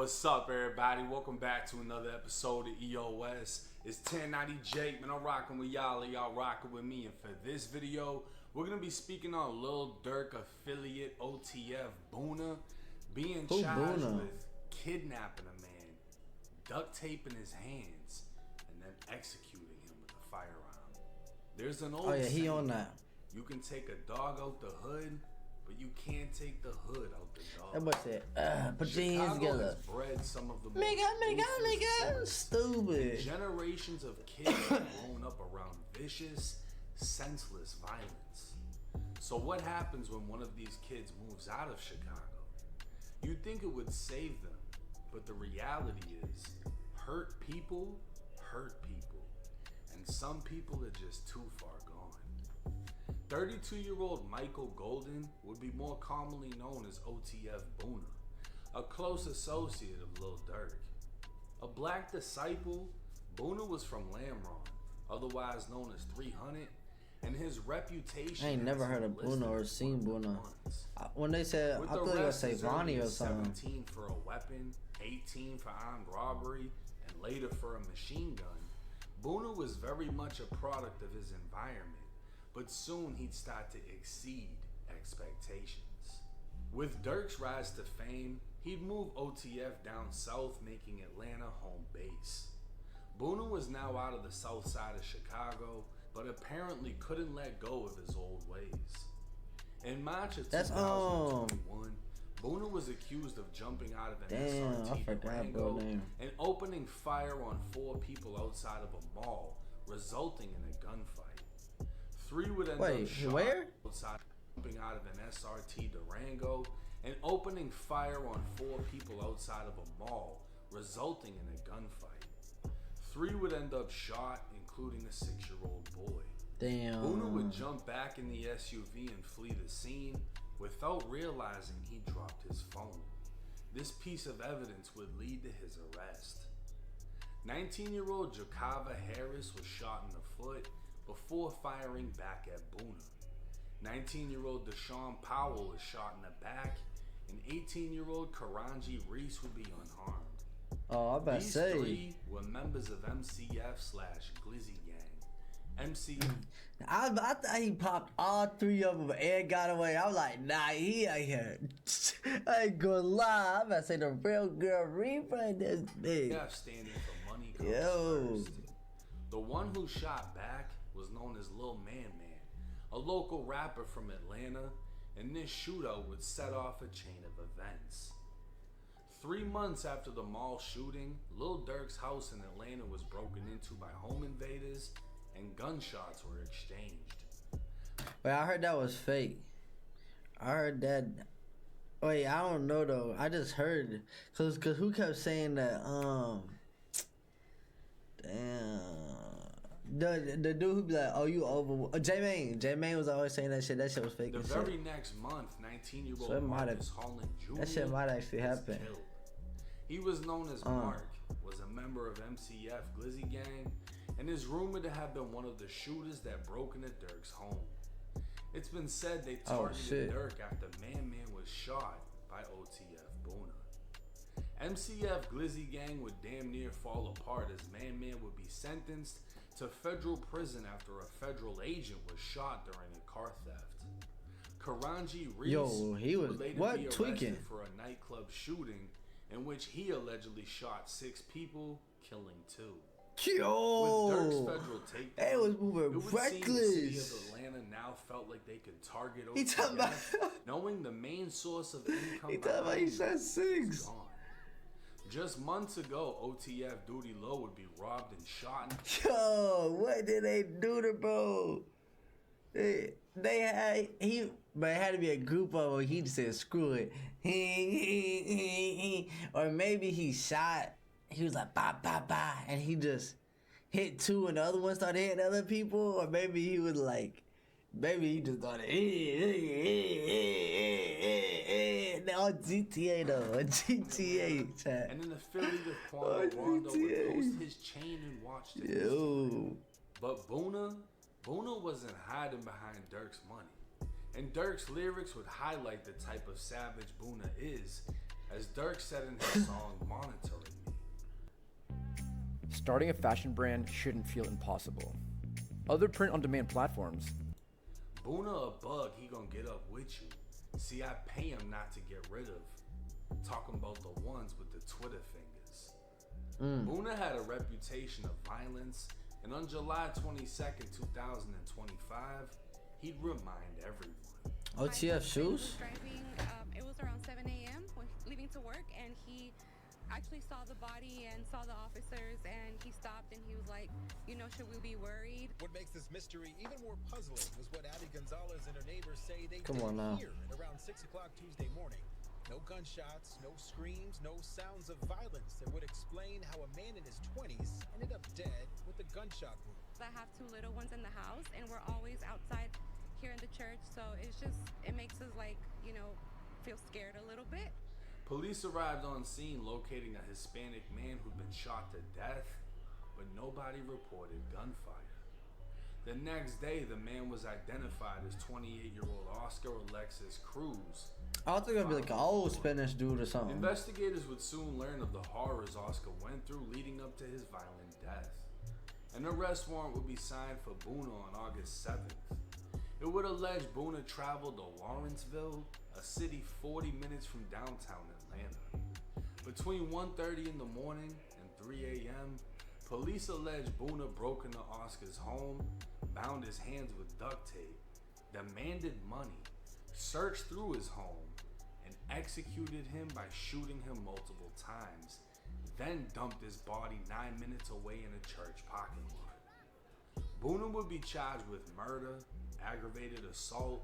What's up, everybody? Welcome back to another episode of EOS. It's 1090 Jake, man. I'm rocking with y'all, and y'all rocking with me. And for this video, we're gonna be speaking on Lil Durk affiliate OTF Boona being charged with kidnapping a man, duct taping his hands, and then executing him with a firearm. There's an old he on that. You can take a dog out the hood, but you can't take the hood out the dog. That boy said, put your hands Chicago together. has bred some of the most Nigga, stupid. Generations of kids have grown up around vicious, senseless violence. So what happens when one of these kids moves out of Chicago? You'd think it would save them, but the reality is, hurt people, and some people are just too far gone. 32-year-old Michael Golden would be more commonly known as OTF Boona, a close associate of Lil Durk. A black disciple, Boona was from Lamron, otherwise known as 300, and his reputation. I ain't never heard of Boona or seen Boona. When they said, I thought they would say Vonnie or something. 17 for a weapon, 18 for armed robbery, and later for a machine gun, Boona was very much a product of his environment. But soon he'd start to exceed expectations. With Durk's rise to fame, he'd move OTF down south, making Atlanta home base. Boona was now out of the south side of Chicago, but apparently couldn't let go of his old ways. In March of 2021, Boona was accused of jumping out of an SRT Durango and opening fire on 4 people outside of a mall, resulting in a gunfight. 3 would end up shot outside, jumping out of an SRT Durango and opening fire on 4 people outside of a mall, resulting in a gunfight. 3 would end up shot, including a 6-year-old boy. Damn. Boona would jump back in the SUV and flee the scene without realizing he dropped his phone. This piece of evidence would lead to his arrest. 19-year-old Jakava Harris was shot in the foot before firing back at Boona. 19-year-old Deshaun Powell is shot in the back, and 18-year-old Karanji Reese would be unharmed. Oh, I about to say. These 3 were members of MCF/Glizzy Gang. I thought he popped all 3 of them and got away. I was like, nah, he out here. I ain't gonna lie. I'm about to say the real girl Reaper in this bitch. Standing for money comes first. The one who shot back was known as Lil Man, a local rapper from Atlanta, and this shootout would set off a chain of events. 3 months after the mall shooting, Lil Durk's house in Atlanta was broken into by home invaders and gunshots were exchanged. Wait, I heard that was fake. I heard that. Wait, I don't know though. I just heard, cause who kept saying that? The dude who be like, oh, you over? J-Main was always saying that shit. That shit was fake. The very next month, 19-year-old Marcus Holland Jr. That shit might actually happen. Killed. He was known as Mark, was a member of MCF Glizzy Gang, and is rumored to have been one of the shooters that broke into Durk's home. It's been said they targeted Durk after Man was shot by OTF Boona. MCF Glizzy Gang would damn near fall apart as Man would be sentenced to federal prison after a federal agent was shot during a car theft. Karanji Reese he was would later be arrested for a nightclub shooting in which he allegedly shot 6 people, killing 2. Yo, with Durk's federal takedown, they was moving reckless. The city of Atlanta now felt like they could target OTF, knowing the main source of income. He talking about he shot 6. Just months ago, OTF Duty Low would be robbed and shot. Yo, what did they do to bro? It had to be a group of them. He just said, screw it. Or maybe he shot. He was like, bah, bah, bah. And he just hit 2 and the other one started hitting other people. Or maybe he was like, maybe he just started, on GTA though, on GTA chat. And an affiliate of Quando Rondo would post his chain and watch the history. But Boona wasn't hiding behind Durk's money. And Durk's lyrics would highlight the type of savage Boona is, As Durk said in his song Monitoring Me. Starting a fashion brand shouldn't feel impossible. Other print-on-demand platforms. Boona a bug, he gon' get up with you. See, I pay him not to get rid of. Talking about the ones with the Twitter fingers. Boona had a reputation of violence, and on July 22nd, 2025, he'd remind everyone. OTF shoes? Driving, it was around 7 a.m. when leaving to work, and he actually saw the body and saw the officers, and he stopped and he was like, you know, should we be worried? What makes this mystery even more puzzling was what Abby Gonzalez and her neighbors say they Come on now. did hear at around 6 o'clock Tuesday morning. No gunshots, no screams, no sounds of violence that would explain how a man in his 20s ended up dead with a gunshot wound. I have two little ones in the house, and we're always outside here in the church, so it makes us like, you know, feel scared a little bit. Police arrived on scene locating a Hispanic man who'd been shot to death, but nobody reported gunfire. The next day, the man was identified as 28-year-old Oscar Alexis Cruz. I thought it would be like an old Spanish dude or something. Investigators would soon learn of the horrors Oscar went through leading up to his violent death. An arrest warrant would be signed for Boona on August 7th. It would allege Boona traveled to Lawrenceville, a city 40 minutes from downtown Atlanta. Between 1:30 in the morning and 3 a.m., police allege Boona broke into Oscar's home, bound his hands with duct tape, demanded money, searched through his home, and executed him by shooting him multiple times, then dumped his body 9 minutes away in a church parking lot. Boona would be charged with murder, aggravated assault,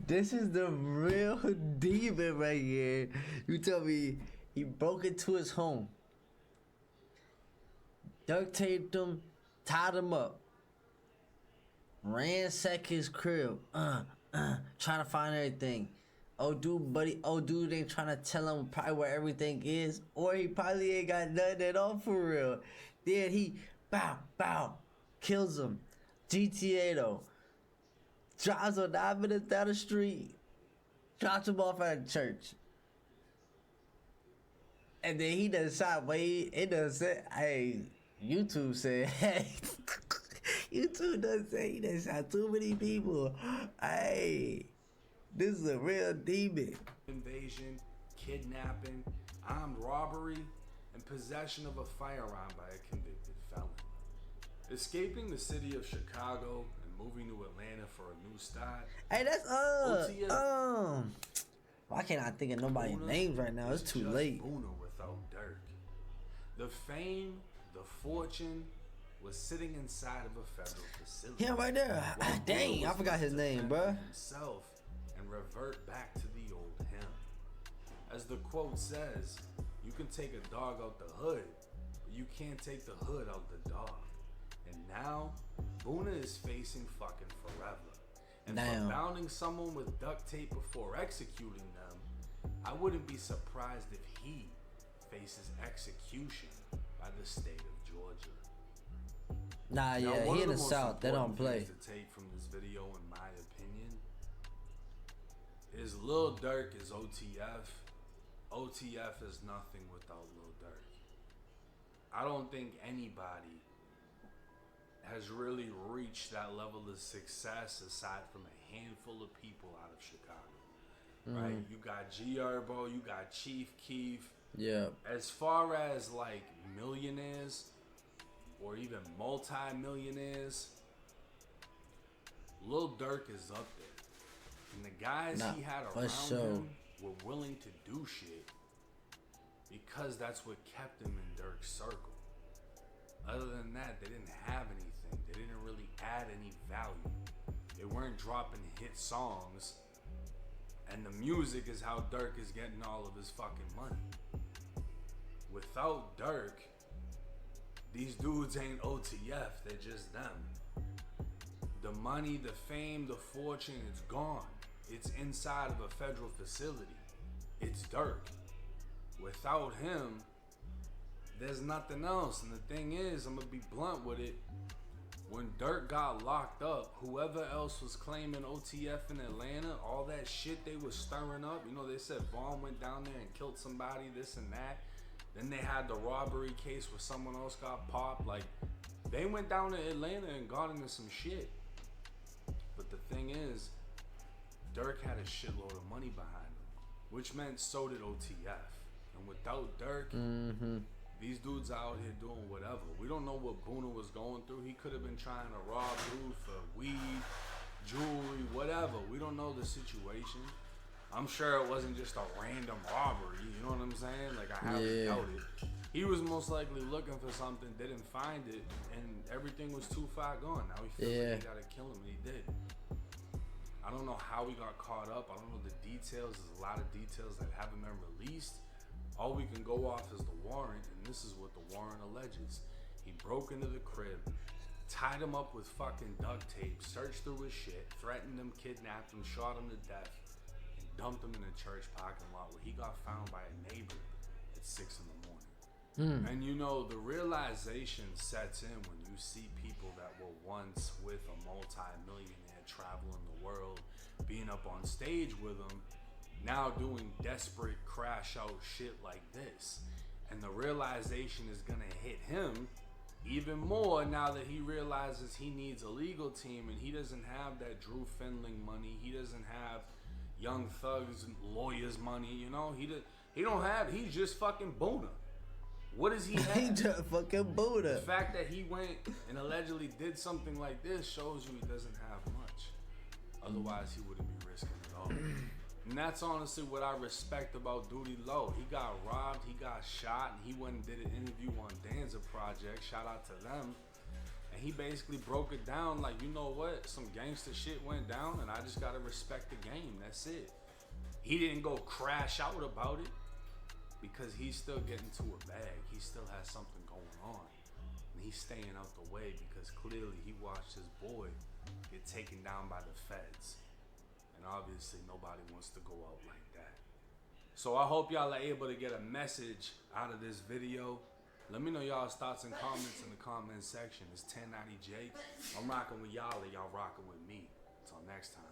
This is the real demon right here. You tell me he broke into his home, duct taped him, tied him up, ransacked his crib, trying to find everything. Oh dude ain't trying to tell him probably where everything is, or he probably ain't got nothing at all for real. Then he kills him. GTA though. Drives on 9 minutes down the street, drops him off at a church. And then he done shot, wait, it done say, hey, YouTube said, hey, YouTube done say he done shot too many people. Hey, this is a real demon. invasion, kidnapping, armed robbery, and possession of a firearm by a convicted felon. Escaping the city of Chicago and moving to Atlanta for a new start. Hey, that's OTF. Why can't I think of nobody's Boona names right now? It's is too just late. Boona without Durk. The fame, the fortune was sitting inside of a federal facility. Yeah, right there. While Dang, Boona I was forgot his left to name, fend bruh. for himself and revert back to the old him. As the quote says, you can take a dog out the hood, but you can't take the hood out the dog. And now, Boona is facing fucking forever. And Damn. for bounding someone with duct tape before executing them, I wouldn't be surprised if he faces execution by the state of Georgia. Nah, Now, yeah, one he of in the most South. They don't important play. things to take from this video, in my opinion, is Lil Durk is OTF. OTF is nothing without Lil Durk. I don't think anybody has really reached that level of success aside from a handful of people out of Chicago. Right? You got G Herbo, you got Chief Keef. Yeah. As far as like millionaires or even multi-millionaires, Lil Durk is up there. And the guys Nah, he had for around sure. him were willing to do shit because that's what kept him in Durk's circle. Other than that, they didn't have anything. They didn't really add any value. They weren't dropping hit songs. And the music is how Durk is getting all of his fucking money. Without Durk, these dudes ain't OTF, they're just them. The money, the fame, the fortune, it's gone. It's inside of a federal facility. It's Durk. Without him, there's nothing else. And the thing is, I'm gonna be blunt with it, When Durk got locked up, whoever else was claiming OTF in Atlanta, all that shit they was stirring up. You know, they said Vaughn went down there and killed somebody, this and that. Then they had the robbery case where someone else got popped. Like, they went down to Atlanta and got into some shit. But the thing is, Durk had a shitload of money behind him, which meant so did OTF. And without Durk, these dudes out here doing whatever. We don't know what Boona was going through. He could have been trying to rob dude for weed, jewelry, whatever. We don't know the situation. I'm sure it wasn't just a random robbery. You know what I'm saying? Like, I highly doubt it. He was most likely looking for something, didn't find it, and everything was too far gone. Now he feels like he gotta kill him, and he did. I don't know how he got caught up. I don't know the details. There's a lot of details that haven't been released. All we can go off is the warrant, and this is what the warrant alleges. He broke into the crib, tied him up with fucking duct tape, searched through his shit, threatened him, kidnapped him, shot him to death, and dumped him in a church parking lot where he got found by a neighbor at 6 in the morning. And you know, the realization sets in when you see people that were once with a multi-millionaire traveling the world, being up on stage with him, now doing desperate crash out shit like this. And the realization is gonna hit him even more now that he realizes he needs a legal team, and he doesn't have that Drew Findling money. He doesn't have Young Thug's lawyers money, you know? He's just fucking Boona. What does he have? He just fucking Boona. The fact that he went and allegedly did something like this shows you he doesn't have much. Otherwise, he wouldn't be risking it all. And that's honestly what I respect about Duty Low. He got robbed, he got shot, and he went and did an interview on Danza Project. Shout out to them. And he basically broke it down like, you know what? Some gangster shit went down, and I just gotta respect the game. That's it. He didn't go crash out about it because he's still getting to a bag. He still has something going on. And he's staying out the way because clearly he watched his boy get taken down by the feds. And obviously nobody wants to go out like that. So I hope y'all are able to get a message out of this video. Let me know y'all's thoughts and comments in the comment section. It's 1090 Jake. I'm rocking with y'all and y'all rocking with me. Until next time.